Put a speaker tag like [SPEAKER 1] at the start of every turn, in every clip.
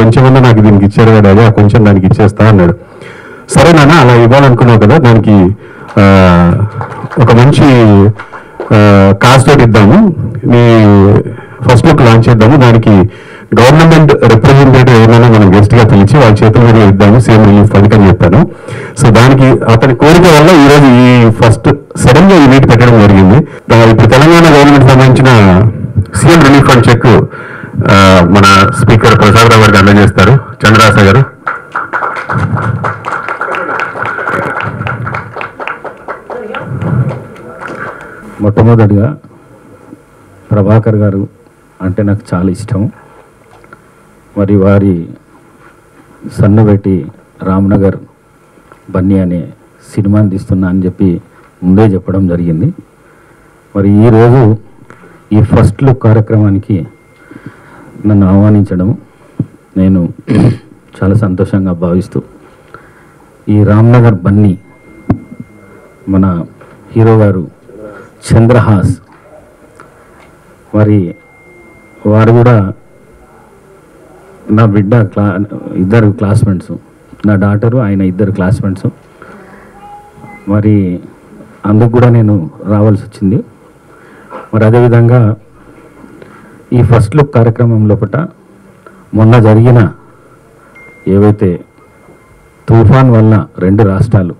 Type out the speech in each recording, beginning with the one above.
[SPEAKER 1] కొంచెమన్నా నాకు దీనికి ఇచ్చారు కదా అదే కొంచెం దానికి ఇచ్చేస్తా అన్నాడు. సరే నాన్న అలా ఇవ్వాలనుకున్నావు కదా, దానికి ఒక మంచి కాస్ట్ తోటి ఇద్దాము, నీ ఫస్ట్ లుక్ లాంచ్ చేద్దాము, దానికి గవర్నమెంట్ రిప్రజెంటేటివ్ ఏమైనా మనం గెస్ట్ గా పిలిచి వాళ్ళ చేతుల మీద ఇద్దాము సీఎం రిలీఫ్ ఫండ్ అని చెప్పాను. సో దానికి అతని కోరిక వల్ల ఈరోజు ఈ ఫస్ట్ సడన్ గా ఈ మీట్ పెట్టడం జరిగింది. ఇప్పుడు తెలంగాణ గవర్నమెంట్ సంబంధించిన సీఎం రిలీఫ్ ఫండ్ చెక్ మన స్పీకర్ ప్రసాద్ రావు గారికి అందజేస్తారు. చంద్రరాస గారు.
[SPEAKER 2] మొట్టమొదటిగా ప్రభాకర్ గారు అంటే నాకు చాలా ఇష్టం. మరి వారి సన్నుబెట్టి రామ్నగర్ బన్నీ అనే సినిమాని తీస్తున్నా అని చెప్పి ముందే చెప్పడం జరిగింది. మరి ఈరోజు ఈ ఫస్ట్ లుక్ కార్యక్రమానికి నన్ను ఆహ్వానించడం నేను చాలా సంతోషంగా భావిస్తూ, ఈ రామ్నగర్ బన్నీ మన హీరో గారు చంద్రహాస్, మరి వారు కూడా నా బిడ్డ ఇద్దరు క్లాస్మేట్స్, నా డాటరు ఆయన ఇద్దరు క్లాస్మేట్స్. మరి అందుకు కూడా నేను రావాల్సి వచ్చింది. మరి అదేవిధంగా ఈ ఫస్ట్ లుక్ కార్యక్రమం లోపల మొన్న జరిగిన ఏవైతే తుఫాన్ వల్ల 2 రాష్ట్రాలు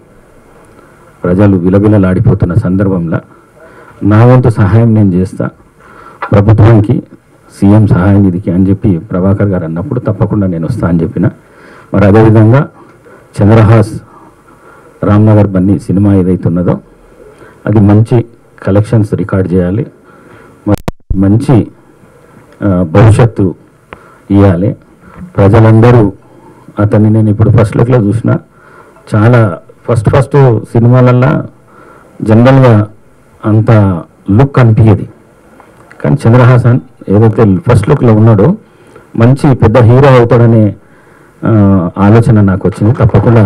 [SPEAKER 2] ప్రజలు విలవిలలాడిపోతున్న సందర్భంలో నా వంతు సహాయం నేను చేస్తా ప్రభుత్వానికి, సీఎం సహాయ నిధికి అని చెప్పి ప్రభాకర్ గారు అన్నప్పుడు తప్పకుండా నేను వస్తా అని చెప్పిన. మరి అదేవిధంగా చంద్రహాస్ రామ్నగర్ బన్నీ సినిమా ఏదైతున్నదో అది మంచి కలెక్షన్స్ రికార్డ్ చేయాలి, మంచి భవిష్యత్తు ఇవ్వాలి. ప్రజలందరూ అతన్ని నేను ఇప్పుడు ఫస్ట్ లుక్లో చూసిన, చాలా ఫస్ట్ సినిమాలల్లో జనరల్గా అంత లుక్ అనిపించేది, కానీ చంద్రహాసన్ ఏదైతే ఫస్ట్ లుక్లో ఉన్నాడో మంచి పెద్ద హీరో అవుతాడనే ఆలోచన నాకు వచ్చింది. తప్పకుండా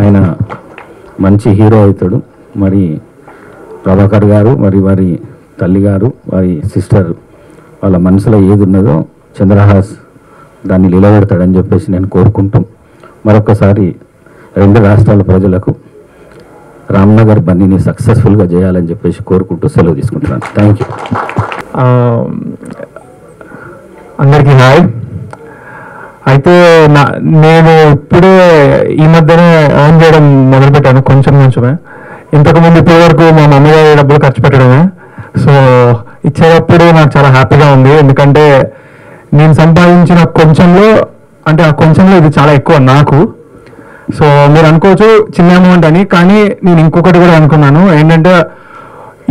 [SPEAKER 2] ఆయన మంచి హీరో అవుతాడు. మరి ప్రభాకర్ గారు, మరి వారి తల్లి గారు, వారి సిస్టర్ వాళ్ళ మనసులో ఏది ఉన్నదో చంద్రహాస్ దాన్ని నిలబెడతాడని చెప్పేసి నేను కోరుకుంటూ మరొకసారి 2 రాష్ట్రాల ప్రజలకు రామ్నగర్ బన్నీని సక్సెస్ఫుల్గా చేయాలని చెప్పేసి కోరుకుంటూ సెలవు తీసుకుంటున్నాను. Thank you.
[SPEAKER 3] అందరికీ హాయ్. అయితే నేను ఇప్పుడే ఈ మధ్యనే ఎర్న్ చేయడం మొదలుపెట్టాను, కొంచెమే. ఇంతకుముందు ఇప్పటి వరకు మా మమ్మీ గారి డబ్బులు ఖర్చు పెట్టడమే. సో ఇచ్చేటప్పుడు నాకు చాలా హ్యాపీగా ఉంది, ఎందుకంటే నేను సంపాదించిన కొంచెంలో, అంటే ఆ కొంచెంలో ఇది చాలా ఎక్కువ నాకు. సో మీరు అనుకోవచ్చు చిన్న అమౌంట్ అని, కానీ నేను ఇంకొకటి కూడా అనుకున్నాను ఏంటంటే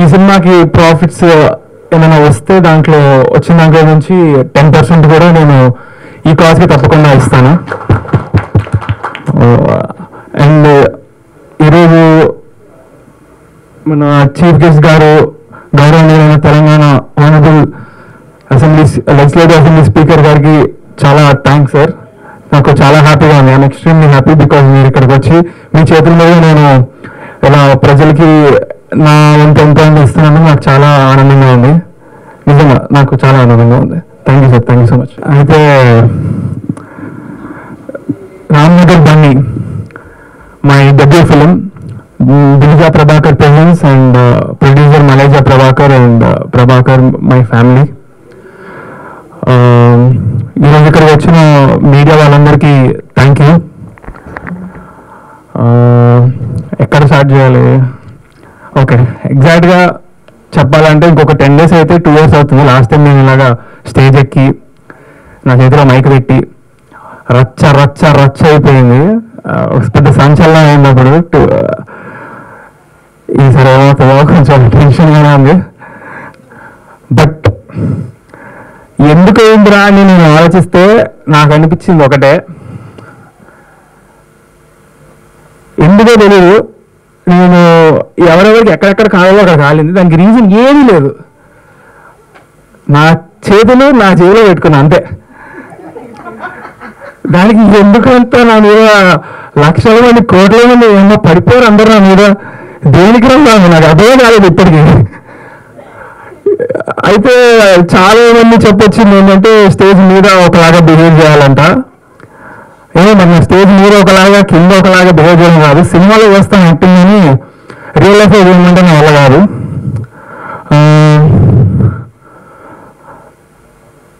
[SPEAKER 3] ఈ సినిమాకి ప్రాఫిట్స్ ఏమైనా వస్తే వచ్చిన దాంట్లో నుంచి 10% కూడా నేను ఈ కాజ్కి తప్పకుండా ఇస్తాను. అండ్ ఈరోజు మన చీఫ్ గెస్ట్ గారు గౌరవనీయులైన Telangana honourable legislative assembly speaker గారికి చాలా థ్యాంక్స్ సార్. నాకు చాలా హ్యాపీగా ఉంది. ఐఎమ్ ఎక్స్ట్రీమ్లీ హ్యాపీ బికాజ్ మీరు ఇక్కడికి వచ్చి మీ చేతుల మీద నేను ఇలా ప్రజలకి నా ఎంత ఇస్తున్నాను. నాకు చాలా ఆనందంగా ఉంది, నిజంగా నాకు చాలా ఆనందంగా ఉంది. Thank you sir, thank you so much. అయితే Ramnagar Bunny my debut film, Divija Prabhakar presence and producer Maleja Prabhakar and Prabhakar my family. ఈరోజు ఇక్కడికి వచ్చిన మీడియా వాళ్ళందరికీ థ్యాంక్ యూ. ఎక్కడ స్టార్ట్ చేయాలి? ఓకే, ఎగ్జాక్ట్గా చెప్పాలంటే ఇంకొక 10 days అయితే 2 years అవుతుంది. లాస్ట్ టైం నేను ఇలాగా స్టేజ్ ఎక్కి నా చేతిలో మైక్ పెట్టి రచ్చ అయిపోయింది, పెద్ద సంచలనం అయినప్పుడు. ఈసారి ఏమవుతుందో కొంచెం టెన్షన్గానే ఉంది. బట్ ఎందుకు అయిందిరా అని నేను ఆలోచిస్తే నాకు అనిపించింది ఒకటే, ఎందుకో తెలియదు, నేను ఎవరెవరికి ఎక్కడెక్కడ కావాలో అక్కడ కాలింది. దానికి రీజన్ ఏమీ లేదు, నా చేతులు నా చేతిలో పెట్టుకున్నా అంతే. దానికి ఎందుకంతా నా మీద లక్షల మంది కోట్ల మంది ఏమో పడిపోయారు అందరూ నా మీద. దేనికి రాదు నాకు అర్థం కాలేదు ఇప్పటికీ. అయితే చాలా మంది చెప్పొచ్చింది ఏంటంటే స్టేజ్ మీద ఒకలాగా బిహేవ్ చేయాలంట. మన స్టేజ్ మీద ఒకలాగా కింద ఒకలాగా బిహేవ్ చేయడం కాదు, సినిమాలో చేస్తాను యాక్టింగ్ అని రియల్ లైఫ్లో చేయమంటే నా వల్ల కాదు.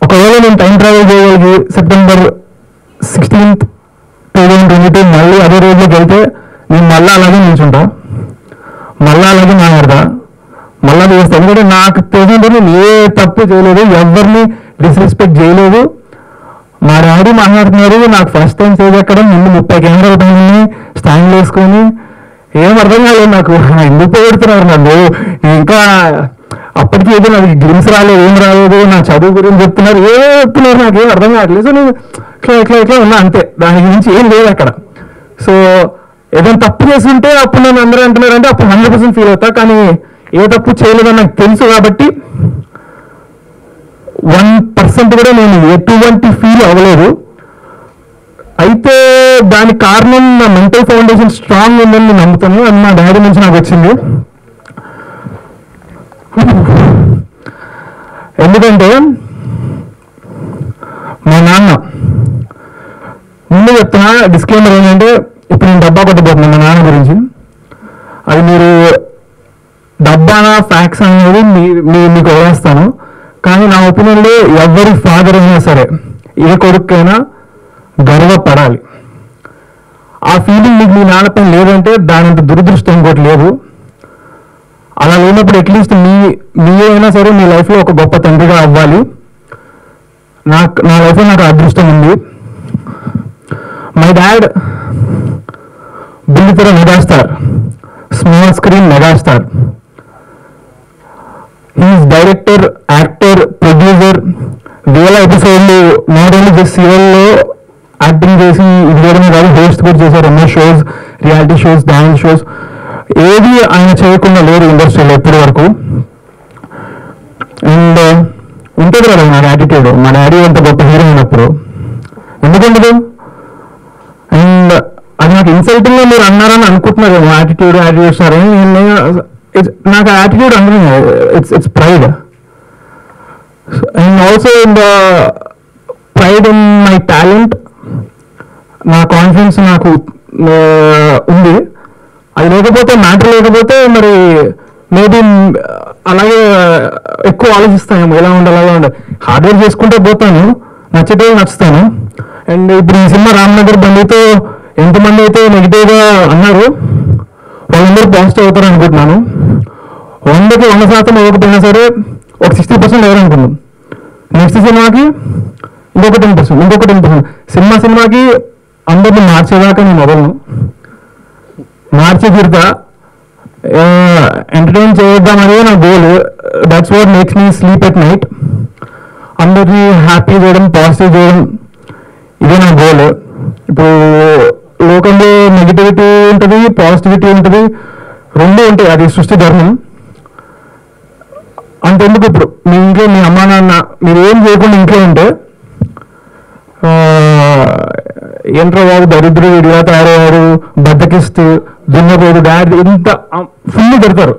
[SPEAKER 3] ఒకవేళ నేను టైం ట్రావెల్ చేయగలిగి September 16th, 2022 మళ్ళీ అదే రోజులోకి వెళ్తే నేను మళ్ళీ అలాగే నిల్చుంటా, మళ్ళీ అలాగే మాట్లాడతా, మళ్ళీ చేస్తాను. ఎందుకంటే నాకు తెలియదు, నేను ఏ తప్పు చేయలేదు, ఎవరిని డిస్రెస్పెక్ట్ చేయలేదు. మా డాడీ మాట్లాడుతున్నారు, నాకు ఫస్ట్ టైం స్టేజ్ ఎక్కడం, ముందు 30 కెమెరాలు పైన స్టాండ్ వేసుకొని ఏం అర్థం కాలేదు నాకు, ఎందుకు పోగొడుతున్నారు నన్ను. ఇంకా అప్పటికి ఏదో నాకు గ్లిమ్స్ రాలేదు, ఏం రాలేదు, నా చదువు గురించి చెప్తున్నారు, ఏదో చెప్తున్నారు, నాకు ఏం అర్థం కావట్లేదు. సో నేను ఇట్లా ఉన్నా అంతే, దాని గురించి ఏం లేదు అక్కడ. సో ఏదైనా తప్పు చేస్తుంటే అప్పుడు నేను అందరూ అంటున్నారంటే అప్పుడు 100% ఫీల్ అవుతా, కానీ ఏ తప్పు చేయలేదని నాకు తెలుసు కాబట్టి 1% కూడా నేను ఎటువంటి ఫీల్ అవ్వలేదు. అయితే దానికి కారణం నా మెంటల్ ఫౌండేషన్ స్ట్రాంగ్ ఉందని నేను నమ్ముతాను, అది మా డాడీ నుంచి నాకు వచ్చింది. ఎందుకంటే మా నాన్న ముందు చెప్తున్నా, డిస్క్లైమర్ ఏంటంటే ఇప్పుడు నేను డబ్బా కొట్టబోతున్నాను మా నాన్న గురించి. అది మీరు డబ్బానా ఫ్యాక్స్ అనేది మీకు వదిలేస్తాను, కానీ నా ఒపీనియన్లో ఎవరి ఫాదర్ అయినా సరే ఏ కొడుకైనా గర్వపడాలి. ఆ ఫీలింగ్ మీకు మీ నాన్నపైన లేదంటే దానంత దురదృష్టం ఇంకోటి లేదు. అలా లేనప్పుడు అట్లీస్ట్ మీ అయినా సరే మీ లైఫ్లో ఒక గొప్ప తండ్రిగా అవ్వాలి. నా లైఫ్లో నాకు అదృష్టం ఉంది. మై డాడ్ బుల్లితెర megastar, small screen megastar. He's director, actor, producer. వేల ఎపిసోడ్లు నాట్ ఓన్లీ జస్ట్ సీరియల్లో యాక్టింగ్ చేసి ఇది చేయడమే కాదు, హోస్ట్ కూడా చేశారు ఎన్నో shows, reality shows, dance shows. ఏది ఆయన చేయకుండా లేరు ఇండస్ట్రీలో ఇప్పటి వరకు. అండ్ ఉంటుంది కదా నాకు యాటిట్యూడ్, మా డాడీ అంత గొప్ప హీరో అయినప్పుడు ఎందుకుండదు. అండ్ అది నాకు ఇన్సల్టింగ్గా మీరు అన్నారని అనుకుంటున్నారు, యాటిట్యూడ్ సార్. నాకు యాటిట్యూడ్ అంటే it's pride. And also in the pride in my talent. నా కాన్ఫిడెన్స్ నాకు ఉంది. అది లేకపోతే మ్యాటర్ లేకపోతే మరి మేబీ అలాగే ఎక్కువ ఆలోచిస్తాను, ఎలా ఉండాలి అలా ఉండాలి. హార్డ్ వర్క్ చేసుకుంటే పోతాను, నచ్చితే నచ్చుతాను. అండ్ ఇప్పుడు ఈ సినిమా రామ్నగర్ బండితో ఎంతమంది అయితే నెగిటివ్గా అన్నారు వాళ్ళందరూ పాజిటివ్ అవుతారు అనుకుంటున్నాను. 100కి 100% ఇవ్వకపోయినా సరే ఒక 60% ఎవరనుకున్నాం. నెక్స్ట్ సినిమాకి ఇంకొక 10%. సినిమాకి అందరిని మార్చేదాకా నేను మొదలను మార్చి తీరుతా, ఎంటర్టైన్ చేద్దామనేది నా goal. That's what makes me sleep at night. అందరినీ హ్యాపీ చేయడం, పాజిటివ్ చేయడం, ఇదే నా గోల్. ఇప్పుడు లోకంలో నెగిటివిటీ ఉంటుంది, పాజిటివిటీ ఉంటుంది, రెండూ ఉంటాయి, అది సృష్టి ధర్మం. అంతెందుకు ఇప్పుడు మీ ఇంట్లో మీ అమ్మా నాన్న మీరు ఏం చేయకుండా ఇంట్లో ఉంటే ఏంట్రో వాడు దరిద్రుడు, ఇలా తయారయ్యారు, బద్దకిస్తూ, దున్నపోదు, డాడీ ఇంత ఫుల్ పెడతారు.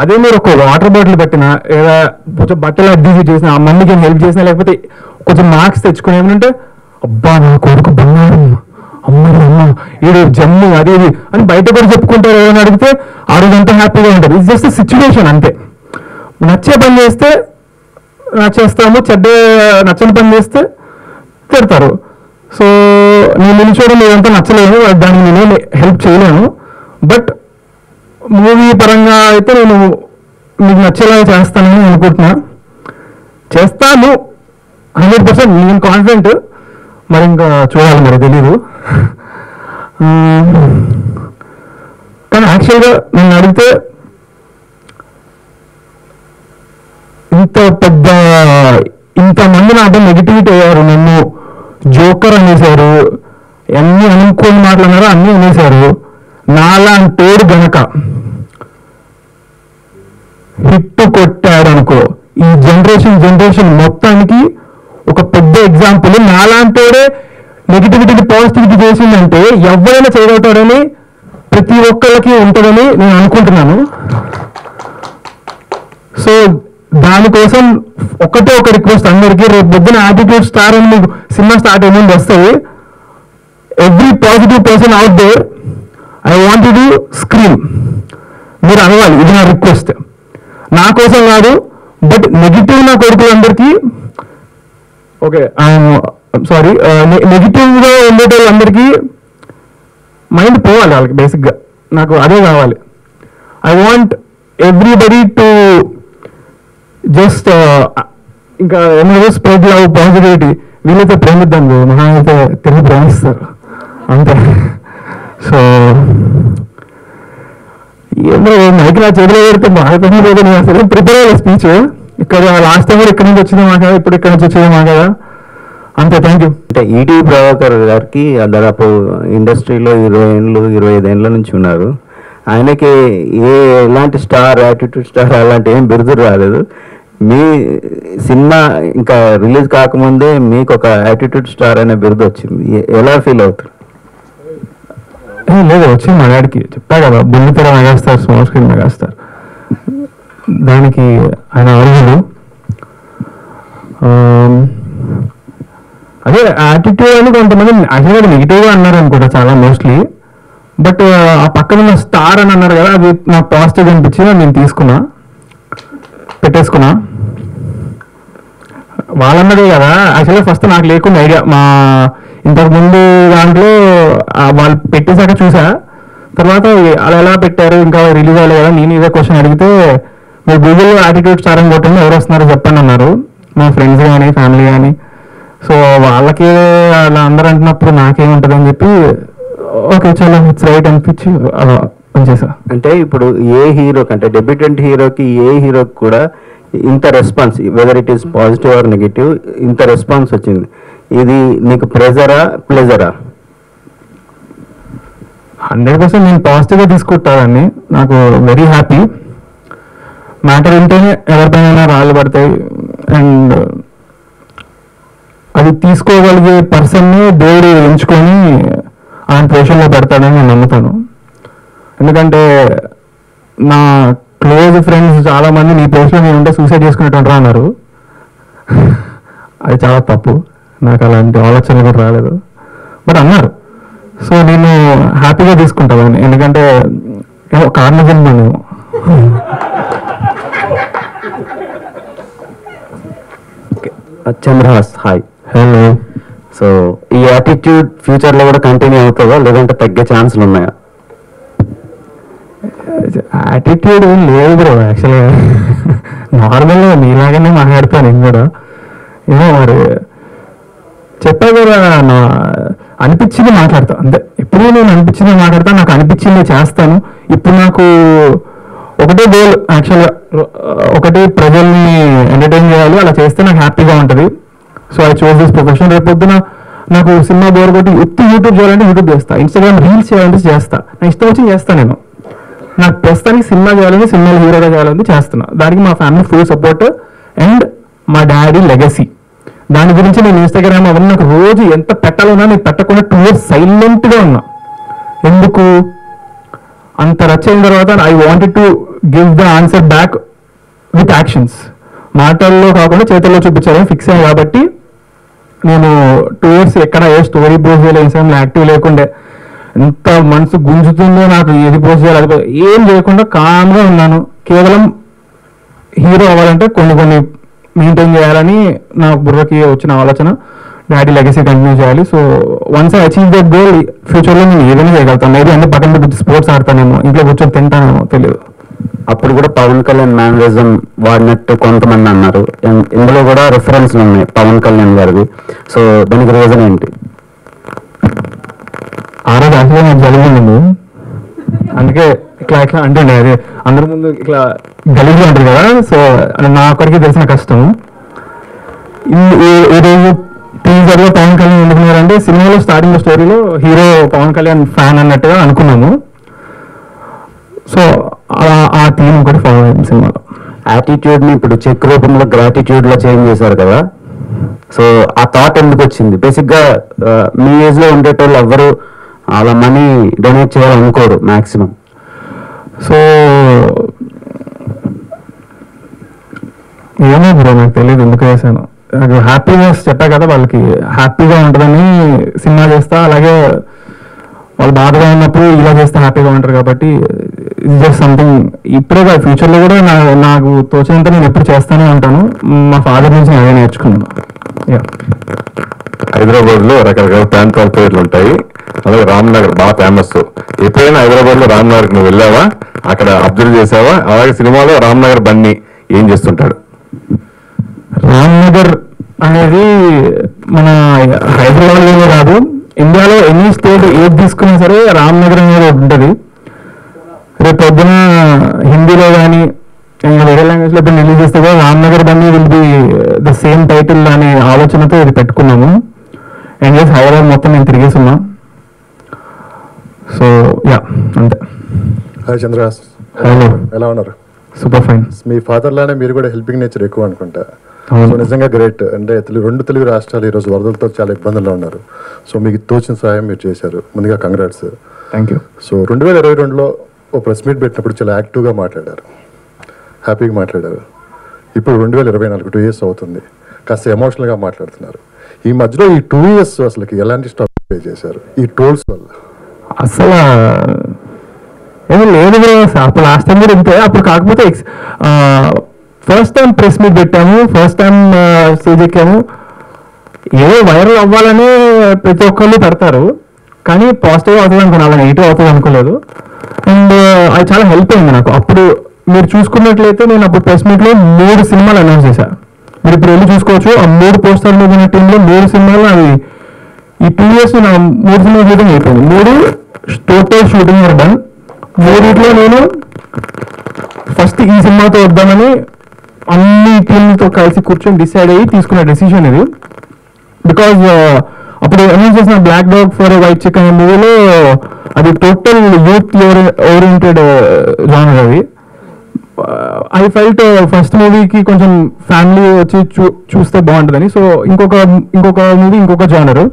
[SPEAKER 3] అదే మీరు ఒక వాటర్ బాటిల్ పెట్టినా, లేదా కొంచెం బట్టలు అడ్జస్ట్ చేసినా, ఆ మందికి హెల్ప్ చేసినా, లేకపోతే కొంచెం మార్క్స్ తెచ్చుకుని ఏమంటే అబ్బా నా కొడుకు బంగారం, అమ్మ ఈడు జమ్ము అది ఇది అని బయట కూడా చెప్పుకుంటారు. ఏమైనా అడిగితే ఆ రోజు అంతా హ్యాపీగా ఉంటారు. ఇట్స్ జస్ట్ సిచ్యువేషన్ అంతే. నచ్చే పని చేస్తే నచ్చేస్తాము, నచ్చని పని చేస్తే తిడతారు. సో నేను నిలిచోవడం ఏదంతా నచ్చలేదు, దానికి నేనే హెల్ప్ చేయలేను. బట్ మూవీ పరంగా అయితే నేను మీకు నచ్చేలా చేస్తానని అనుకుంటున్నా, చేస్తాను 100%. నేను కాన్ఫిడెంట్, మరి ఇంకా చూడాలి, మరి తెలీదు. కానీ యాక్చువల్గా నన్ను అడిగితే ఇంతమంది నాతో నెగిటివిటీ అయ్యారు, నన్ను జోకర్ అనేసారు, అన్ని అనుకోని మాటలు అన్నారు, అన్నీ అనేసారు. నాలాంటోడు గనక హిట్ కొట్టాడు అనుకో, ఈ జనరేషన్ మొత్తానికి ఒక పెద్ద ఎగ్జాంపుల్. నాలాంటోడే నెగిటివిటీని పాజిటివిటీ చేసిందంటే ఎవరైనా చేయగలుగుతాడని ప్రతి ఒక్కరికి ఉంటుందని నేను అనుకుంటున్నాను. సో దానికోసం ఒకటే ఒక రిక్వెస్ట్ అందరికీ, రేపు పొద్దున యాటిట్యూడ్ స్టార్ అని మీకు సినిమా స్టార్ట్ అయ్యింది వస్తుంది, every positive person out there I want to scream. మీరు అనవాలి, ఇది నా రిక్వెస్ట్, నా కోసం కాదు, బట్ నెగిటివ్ నా కొడుకులందరికీ, ఓకే సారీ, నెగిటివ్గా ఉండేటోళ్ళందరికీ మైండ్ పోవాలి వాళ్ళకి. బేసిక్గా నాకు అదే కావాలి. I want everybody to just ఇంకా ఏమో స్ప్రెడ్ లవ్, పాజిటివిటీ. వీళ్ళైతే ప్రేమిద్దాం, మహా అయితే తిరిగి ప్రేమిస్తారు అంతే. సో ఏమో మైకి నా చేతిలో పెడితే బాగా పోతే నేను అసలు ప్రిపేర్ అయ్యే స్పీచ్. ఇక్కడ లాస్ట్ టైం కూడా ఇక్కడ నుంచి వచ్చింది మా కదా, ఇప్పుడు ఇక్కడ నుంచి వచ్చేది మా కదా, అంతే. Thank you.
[SPEAKER 4] అంటే ఈటీ ప్రభాకర్ గారికి దాదాపు ఇండస్ట్రీలో 25 ఏళ్ళ నుంచి ఉన్నారు. ఆయనకి ఎలాంటి స్టార్, యాటిట్యూడ్ స్టార్ అలాంటి ఏం బిరుదులు రాలేదు. మీ సినిమా ఇంకా రిలీజ్ కాకముందే మీకు ఒక యాటిట్యూడ్ స్టార్ అనే బిరుదు వచ్చింది. ఎలా ఫీల్ అవుతారు?
[SPEAKER 3] లేదు, వచ్చింది మా డాడీకి. చెప్పా కదా, బుల్లితెర మెగాస్టార్, స్మాల్ స్క్రీన్ మెగాస్టార్, దానికి ఆయన అర్హుడు. అదే యాటిట్యూడ్ అని కొంతమంది యాక్చువల్గా నెగిటివ్గా అన్నారు అనుకుంటా చాలా మోస్ట్లీ. బట్ ఆ పక్కన ఉన్న స్టార్ అని అన్నారు కదా, అది నాకు పాజిటివ్ అనిపించింది, నేను తీసుకున్నా, పెట్టేసుకున్నా. వాళ్ళన్నదే కదా యాక్చువల్గా ఫస్ట్ నాకు లేకుండా ఐడియా. మా ఇంతకు ముందు దాంట్లో వాళ్ళు పెట్టేశాక చూసా, తర్వాత అలా ఎలా పెట్టారు, ఇంకా రిలీజ్ అవ్వాలి కదా, నేను ఇదే క్వశ్చన్ అడిగితే మీరు గూగుల్లో యాటిట్యూడ్ స్టార్ అని కొట్టండి, ఎవరు వస్తున్నారో చెప్పండి అన్నారు, మా ఫ్రెండ్స్ కానీ ఫ్యామిలీ కానీ. సో వాళ్ళకి అలా అందరూ అంటున్నప్పుడు నాకేముంటుంది అని చెప్పి ఓకే చలో ఇట్స్ రైట్ అనిపించి అలా పనిచేసా.
[SPEAKER 4] అంటే ఇప్పుడు ఏ హీరోకి, అంటే డెబ్యూటెంట్ హీరోకి, ఏ హీరోకి కూడా ఇంత response, whether it is positive or negative, ఇంత రెస్పాన్స్ వచ్చింది. ఇది నీకు ప్రెజరా ప్లెజరా?
[SPEAKER 3] 100% నేను పాజిటివ్గా తీసుకుంటానని, నాకు వెరీ హ్యాపీ. మ్యాటర్ ఉంటేనే ఎవరిపైన రాళ్ళు పడతాయి, అండ్ అది తీసుకోగలిగే పర్సన్ని దేవుడు ఎంచుకొని ఆయన పొజిషన్లో పెడతాడని నేను నమ్ముతాను. ఎందుకంటే నా క్లోజ్ ఫ్రెండ్స్ చాలామంది నీ పొజిషన్లో నేను ఉంటే సూసైడ్ చేసుకునేటంటారు అన్నారు. అది చాలా తప్పు, నాకు అలాంటి ఆలోచనలు కూడా రాలేదు, బట్ అన్నారు. సో నేను హ్యాపీగా తీసుకుంటాను, ఎందుకంటే కారణం నేను
[SPEAKER 4] చంద్రహాస్, హాయ్.
[SPEAKER 3] హలో.
[SPEAKER 4] సో ఈ యాటిట్యూడ్ ఫ్యూచర్లో కూడా కంటిన్యూ అవుతుందా, లేదంటే తగ్గే ఛాన్సులు ఉన్నాయా?
[SPEAKER 3] యాటిట్యూడ్ ఏం లేదు బ్రో, యాక్చువల్గా నార్మల్గా మీలాగానే మాట్లాడతాను నేను కూడా. ఏమో మరి చెప్పా కదా, నా అనిపించింది మాట్లాడతా అంతే. ఎప్పుడు నేను అనిపించింది మాట్లాడతా, నాకు అనిపించింది చేస్తాను. ఇప్పుడు నాకు ఒకటే గోల్ యాక్చువల్గా, ఒకటి ప్రజల్ని ఎంటర్టైన్ చేయాలి, అలా చేస్తే నాకు హ్యాపీగా ఉంటుంది. So I choose this profession. రేపు పొద్దున నాకు సినిమా బోర్ కొట్టి యూట్యూబ్ చేయాలంటే యూట్యూబ్ చేస్తా, ఇన్స్టాగ్రామ్ రీల్స్ చేయాలంటే చేస్తా, నా ఇష్టం వచ్చి చేస్తాను నేను. నాకు ప్రస్తుతానికి సినిమా చేయాలని, సినిమాలో హీరోగా చేయాలని చేస్తున్నా. దానికి మా ఫ్యామిలీ ఫుల్ సపోర్ట్ అండ్ మా డాడీ లెగసీ. దాని గురించి నేను ఇన్స్టాగ్రామ్ అవన్నీ నాకు రోజు ఎంత పెట్టాలన్నా నేను పెట్టకుండా 2 years సైలెంట్గా ఉన్నా. ఎందుకు అంత రచ్ అయిన తర్వాత I wanted to give the answer back with actions. మాటల్లో కాకుండా చేతుల్లో చూపించాలని ఫిక్స్ అయ్యాను. కాబట్టి నేను 2 years ఎక్కడ ఏ స్టోరీ పోస్ట్ చేయలేదు, ఇన్స్టాగ్రామ్లో యాక్టివ్ లేకుండే. ఎంత మనసు గుంజుతుందో నాకు, ఏది పోస్ట్ చేయాలి ఏం చేయకుండా కామ్గా ఉన్నాను. కేవలం హీరో అవ్వాలంటే కొన్ని మెయింటైన్ చేయాలని నా బుర్రకి వచ్చిన ఆలోచన. డాడీ లెగసీ కంటిన్యూ చేయాలి. So once I achieve that goal, ఫ్యూచర్లో నేను ఏదైనా చేయగలుగుతాను. మేబీ అన్ని పక్కన పెట్టి స్పోర్ట్స్ ఆడతానేమో, ఇంట్లో కూర్చొని తింటానేమో తెలియదు.
[SPEAKER 4] అప్పుడు కూడా పవన్ కళ్యాణ్ మ్యానరిజం వాడినట్టు కొంతమంది అన్నారు. ఇందులో కూడా రిఫరెన్స్లు ఉన్నాయి పవన్ కళ్యాణ్ గారివి. సో దానికి రీజన్ ఏంటి?
[SPEAKER 3] ఆ రోజు యాక్చువల్గా నాకు జరిగింది, అందుకే ఇట్లా అంటుండే. అది అందరి ముందు ఇట్లా గలీజ్గా ఉంటుంది కదా. సో నా ఒక్కడికి తెలిసిన కష్టం. ఈరోజు టీజర్లో పవన్ కళ్యాణ్ ఎందుకున్నారంటే, సినిమాలో స్టార్టింగ్ స్టోరీలో హీరో పవన్ కళ్యాణ్ ఫ్యాన్ అన్నట్టుగా అనుకున్నాము. సో ఆ థీమ్ ఒకటి ఫాలో అయింది సినిమాలో.
[SPEAKER 4] యాటిట్యూడ్ని ఇప్పుడు చెక్ రూపంలో గ్రాటిట్యూడ్లో చేంజ్ చేశారు కదా. సో ఆ థాట్ ఎందుకు వచ్చింది? బేసిక్గా మీ ఏజ్లో ఉండేటోళ్ళు ఎవ్వరు అలా మనీ డొనేట్ చేయాలనుకోరు మ్యాక్సిమం.
[SPEAKER 3] సో ఏమో బ్రో నాకు తెలియదు ఎందుకు వేసాను. నాకు హ్యాపీనెస్ చెప్పా కదా, వాళ్ళకి హ్యాపీగా ఉంటుందని సినిమా చేస్తా, అలాగే వాళ్ళు బాధగా ఉన్నప్పుడు ఇలా చేస్తే హ్యాపీగా ఉంటారు కాబట్టి ఇది జస్ట్ సంథింగ్. ఇప్పుడే కాదు, ఫ్యూచర్లో కూడా నాకు తోచినంత నేను ఎప్పుడు చేస్తూనే ఉంటాను. మా ఫాదర్ నుంచి నేను అదే నేర్చుకున్నాను.
[SPEAKER 1] హైదరాబాద్ లో రకరకాల ప్రాంతాల పేర్లు ఉంటాయి, అలాగే రామ్నగర్ బాగా ఫేమస్. ఎప్పుడైనా హైదరాబాద్ లో రామ్నగర్ నువ్వు వెళ్ళావా, అక్కడ అబ్జర్వ్ చేసావా? అలాగే సినిమాలో రామ్నగర్ బన్నీ ఏం చేస్తుంటాడు?
[SPEAKER 3] రామ్నగర్ అనేది మన హైదరాబాద్లోనే కాదు, ఇండియాలో ఎనీ స్టేట్ ఏది తీసుకున్నా సరే రామ్నగర్ అనేది ఉంటుంది. రేపు పొద్దున హిందీలో కానీ ఇంకా వేరే లాంగ్వేజ్లో ఎప్పుడు రిలీజ్ చేస్తే కూడా Ramnagar Bunny will be the same title అనే ఆలోచనతో ఇది పెట్టుకున్నాము. అండ్ జస్ట్ హైదరాబాద్ మొత్తం నేను తిరిగేస్తున్నా. సో యా అంతే.
[SPEAKER 5] హాయ్ చంద్రహాస్,
[SPEAKER 3] హలో,
[SPEAKER 5] ఎలా ఉన్నారు?
[SPEAKER 3] Super fine.
[SPEAKER 5] మీ ఫాదర్ లానే మీరు కూడా హెల్పింగ్ నేచర్ ఎక్కువ అనుకుంటా.
[SPEAKER 3] అవును.
[SPEAKER 5] సో నిజంగా గ్రేట్. అంటే రెండు తెలుగు రాష్ట్రాలు ఈరోజు వరదలతో చాలా ఇబ్బందుల్లో ఉన్నారు. సో మీకు తోచిన సహాయం మీరు చేశారు, ముందుగా కంగ్రాట్స్.
[SPEAKER 3] Thank you.
[SPEAKER 5] సో 2022లో ఓ ప్రెస్ మీట్ పెట్టినప్పుడు చాలా యాక్టివ్గా మాట్లాడారు, హ్యాపీగా మాట్లాడారు. ఇప్పుడు 2024 2 years అవుతుంది, కాస్త ఎమోషనల్గా మాట్లాడుతున్నారు. ఈ మధ్యలో ఈ 2 years అసలుకి ఎలాంటి స్టాప్ ప్లే చేశారు ఈ టోల్స్ వల్ల?
[SPEAKER 3] అసలు ఏమీ లేదు బ్రో, అప్పుడు లాస్ట్ టైం కూడా ఇంతే. అప్పుడు కాకపోతే ఫస్ట్ టైం ప్రెస్ మీట్ పెట్టాము, ఫస్ట్ టైం స్టేజ్ ఎక్కాము. ఏదో వైరల్ అవ్వాలని ప్రతి ఒక్కళ్ళు పెడతారు, కానీ పాజిటివ్ అవుతుంది అనుకున్నా, అలా నెగిటివ్ అవుతుంది అనుకోలేదు. అండ్ అది చాలా హెల్ప్ అయింది నాకు. అప్పుడు మీరు చూసుకున్నట్లయితే నేను అప్పుడు ప్రెస్ మీట్లో 3 సినిమాలు అనౌన్స్ చేశాను. మీరు ఇప్పుడు వెళ్ళి చూసుకోవచ్చు, ఆ 3 పోస్టర్ల మీద ఉన్న టీంలో 3 సినిమాలు అవి ఈ 2 years నా 3 సినిమా షూటింగ్ అయిపోయింది. 3 టోటల్ షూటింగ్ డన్. 3 నేను ఫస్ట్ ఈ సినిమాతో వద్దామని అన్ని టీంలతో కలిసి కూర్చొని డిసైడ్ అయ్యి తీసుకున్న డెసిషన్ ఇది. బికాజ్ అప్పుడు అనౌన్స్ చేసిన బ్లాక్ డాగ్ ఫర్ వైట్ చిక్ అనే మూవీలో అది టోటల్ యూత్ ఓరియంటెడ్ జానర్. అది ఐ ఫెల్ట్ ఫస్ట్ మూవీకి కొంచెం ఫ్యామిలీ వచ్చి చూస్తే బాగుంటుందని. సో ఇంకొక మూవీ ఇంకొక జానర్.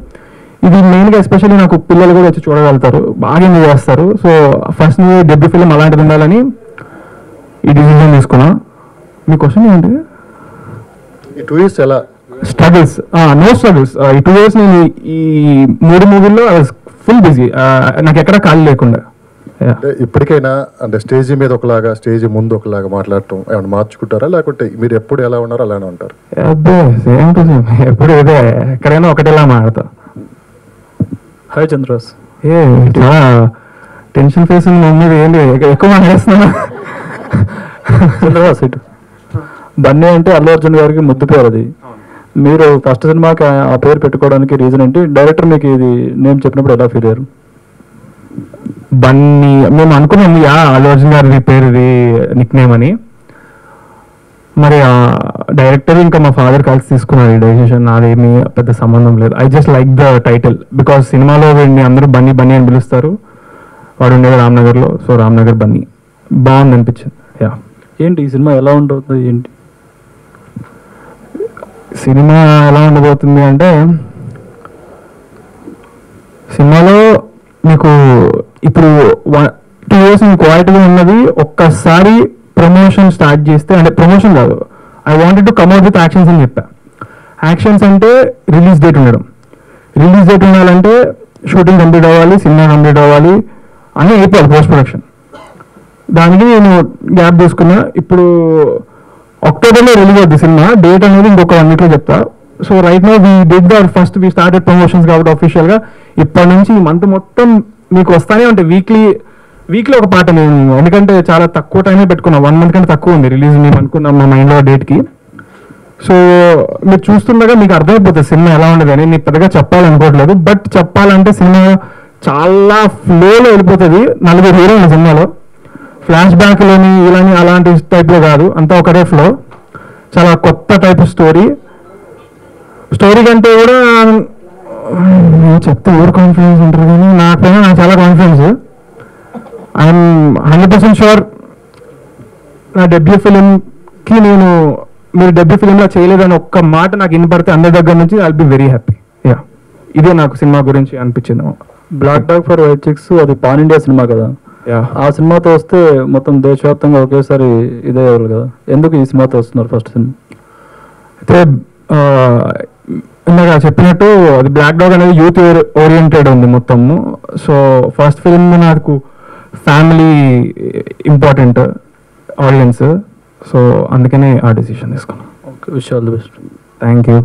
[SPEAKER 3] ఇది మెయిన్గా ఎస్పెషల్లీ నాకు పిల్లలు కూడా వచ్చి చూడగలుగుతారు, బాగా ఎంజాయ్ చేస్తారు. So first movie debut film అలాంటిది ఉండాలని ఈ డిసిజన్ తీసుకున్నా. మీ క్వశ్చన్ ఏంటి?
[SPEAKER 5] ఈ 2 years ఎలా
[SPEAKER 3] స్ట్రగుల్స్? No struggles. ఈ 2 years నేను ఈ 3 మూవీల్లో ఫుల్ బిజీ, నాకు ఎక్కడ ఖాళీ లేకుండా.
[SPEAKER 5] అంటే ఇప్పటికైనా అంటే స్టేజ్ మీద ఒకలాగా, స్టేజ్ ముందు ఒకలాగా మాట్లాడటం ఏమైనా మార్చుకుంటారా, లేకుంటే మీరు ఎప్పుడు ఎలా ఉన్నారో అలానే ఉంటారు?
[SPEAKER 3] అబ్బే సేమ్ టు సేమ్, ఎప్పుడు ఇదే, ఎక్కడైనా ఒకటేలా మాడతా.
[SPEAKER 6] హాయ్ చంద్రహాస్.
[SPEAKER 3] చాలా టెన్షన్ ఫేస్ ఉంది, ఏంటి ఎక్కువ మాట్లాడుతున్నా?
[SPEAKER 6] చంద్రహాస్ ఇటు బన్నీ అంటే అల్లు అర్జున్ గారికి ముద్దు పేరు. అది మీరు ఫస్ట్ సినిమాకి ఆ పేరు పెట్టుకోవడానికి రీజన్ ఏంటి? డైరెక్టర్ మీకు ఇది నేమ్ చెప్పినప్పుడు ఎలా ఫీల్ అయ్యారు?
[SPEAKER 3] బన్నీ మేము అనుకున్నాము అల్లు అర్జున్ గారి పేరు ఇది నిక్ నేమ్ అని. మరి డైరెక్టర్ ఇంకా మా ఫాదర్ కలిసి తీసుకున్నారు ఈ డెసిషన్. నాదేమీ పెద్ద సంబంధం లేదు. I just like the title because సినిమాలో వీడిని అందరూ బన్నీ బన్నీ అని పిలుస్తారు. వాడు ఉండేది రామ్నగర్లో, సో రామ్నగర్ బన్నీ బాగుంది అనిపించింది. యా.
[SPEAKER 6] ఏంటి ఈ సినిమా ఎలా ఉంటుంది ఏంటి?
[SPEAKER 3] సినిమా ఎలా ఉండబోతుంది అంటే, సినిమాలో మీకు ఇప్పుడు 2 years మీకు క్వాలిటీగా ఉన్నది. ఒక్కసారి ప్రమోషన్ స్టార్ట్ చేస్తే, అంటే ప్రమోషన్ కాదు, I wanted to come out with actions అని చెప్పా. యాక్షన్స్ అంటే రిలీజ్ డేట్ ఉండడం. రిలీజ్ డేట్ ఉండాలంటే షూటింగ్ కంప్లీట్ అవ్వాలి, సినిమా కంప్లీట్ అవ్వాలి, అన్నీ అయిపోవాలి పోస్ట్ ప్రొడక్షన్. దానికి నేను గ్యాప్ తీసుకున్నా. ఇప్పుడు అక్టోబర్లో రిలీజ్ అవుతుంది సినిమా. డేట్ అనేది ఇంకొక 1 weekలో చెప్తా. So right now we did the first we started promotions కాబట్టి అఫీషియల్గా ఇప్పటి నుంచి ఈ మంత్ మొత్తం మీకు వస్తానే ఉంటాయి. వీక్లీ ఒక పాట. నేను ఎందుకంటే చాలా తక్కువ టైమే పెట్టుకున్నా, 1 month కంటే తక్కువ ఉంది రిలీజ్ మేము అనుకున్నాం మా మైండ్లో డేట్కి. సో మీరు చూస్తుండగా మీకు అర్థమైపోతుంది సినిమా ఎలా ఉండదు అని. నేను పెద్దగా చెప్పాలనుకోవట్లేదు, బట్ చెప్పాలంటే సినిమా చాలా ఫ్లోలో వెళ్ళిపోతుంది. 4 హీరోయిన్లు సినిమాలో, ఫ్లాష్ బ్యాక్లోని ఇలాని అలాంటి టైప్లో కాదు, అంతా ఒకటే ఫ్లో. చాలా కొత్త టైప్ స్టోరీ కంటే కూడా చెప్తే ఓవర్ కాన్ఫిడెన్స్ ఉంటారు, కానీ నాకైనా నాకు చాలా కాన్ఫిడెన్స్. ఐఎమ్ 100% షూర్ నా డెబ్యూ ఫిలింకి మీరు డెబ్యూ ఫిలింలో చేయలేదని ఒక్క మాట నాకు వినపడితే అందరి దగ్గర నుంచి I'll be very happy. Yeah, ఇదే నాకు సినిమా గురించి అనిపించింది.
[SPEAKER 6] Black dog for white chicks అది పాన్ ఇండియా సినిమా కదా. ఆ సినిమాతో వస్తే మొత్తం దేశవ్యాప్తంగా ఒకేసారి ఇదే కదా. ఎందుకు ఈ సినిమాతో వస్తున్నారు ఫస్ట్ సినిమా?
[SPEAKER 3] అయితే ఇందాక చెప్పినట్టు అది బ్లాక్ డాగ్ అనేది యూత్ ఓరియంటెడ్ ఉంది మొత్తము. సో ఫస్ట్ ఫిల్మ్ నాకు ఫ్యామిలీ ఇంపార్టెంట్, ఆడియన్స్. సో అందుకనే ఆ డెసిషన్ తీసుకున్నాను.
[SPEAKER 6] Okay, wish all the best.
[SPEAKER 3] Thank you.